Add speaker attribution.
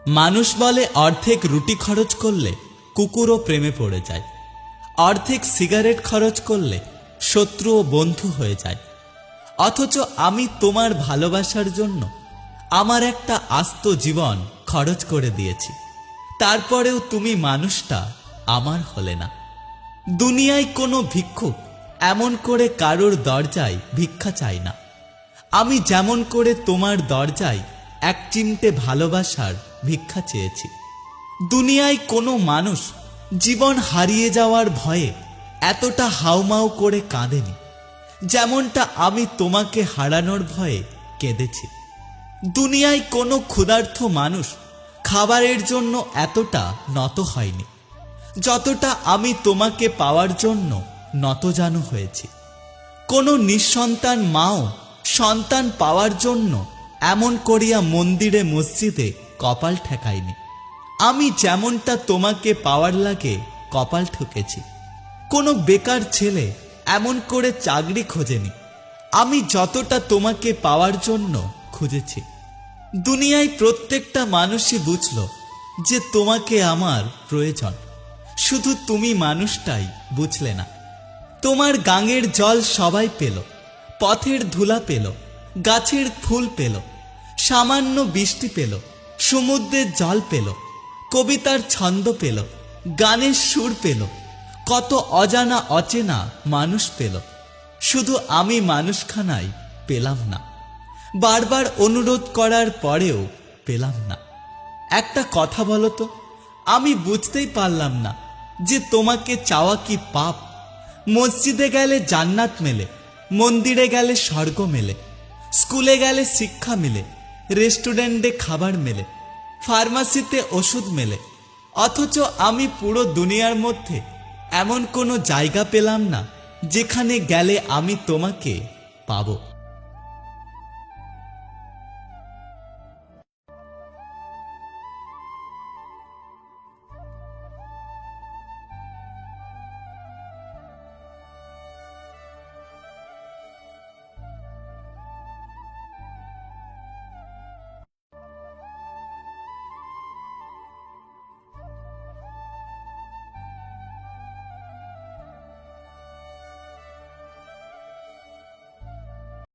Speaker 1: মানুষ বলে অর্ধেক রুটি খরচ করলে কুকুরও প্রেমে পড়ে যায়, অর্ধেক সিগারেট খরচ করলে শত্রু ও বন্ধু হয়ে যায়। অথচ আমি তোমার ভালোবাসার জন্য আমার একটা আস্ত জীবন খরচ করে দিয়েছি, তারপরেও তুমি মানুষটা আমার হলে না। দুনিয়ায় কোনো ভিক্ষুক এমন করে কারোর দরজায় ভিক্ষা চায় না। আমি যেমন করে তোমার দরজায় এক চিমটে ভালোবাসার ভিক্ষা চেয়েছি। দুনিয়ায় কোনো মানুষ জীবন হারিয়ে যাওয়ার ভয়ে এতটা হাউমাউ করে কাঁদেনি যেমনটা আমি তোমাকে হারানোর ভয়ে কেঁদেছি। দুনিয়ায় কোনো ক্ষুধার্ত মানুষ খাবারের জন্য এতটা নত হয়নি যতটা আমি তোমাকে পাওয়ার জন্য নতজানু হয়েছি। কোনো নিঃসন্তান মাও সন্তান পাওয়ার জন্য এমন করিয়া মন্দিরে মসজিদে কপাল ঠেকায়নি। আমি যেমনটা তোমাকে পাওয়ার লাগে কপাল ঠুকেছি। কোনো বেকার ছেলে এমন করে চাকরি খোঁজেনি আমি যতটা তোমাকে পাওয়ার জন্য খুঁজেছি। দুনিয়ায় প্রত্যেকটা মানুষই বুঝল যে তোমাকে আমার প্রয়োজন, শুধু তুমি মানুষটাই বুঝলে না। তোমার গাঙের জল সবাই পেল, পথের ধুলা পেল, গাছের ফুল পেল, সামান্য বৃষ্টি পেল, সমুদ্রের জল পেল, কবিতার ছন্দ পেল, গানের সুর পেল, কত অজানা অচেনা মানুষ পেল। শুধু আমি মানুষখানাই পেলাম না, বারবার অনুরোধ করার পরেও পেলাম না। একটা কথা বলো তো, আমি বুঝতেই পারলাম না যে তোমাকে চাওয়া কি পাপ। মসজিদে গেলে জান্নাত মেলে, মন্দিরে গেলে স্বর্গ মেলে, স্কুলে গেলে শিক্ষা মেলে, রেস্টুরেন্টে খাবার মেলে, ফার্মাসিতে ওষুধ মেলে। অথচ আমি পুরো দুনিয়ার মধ্যে এমন কোনো জায়গা পেলাম না যেখানে গেলে আমি তোমাকে পাবো।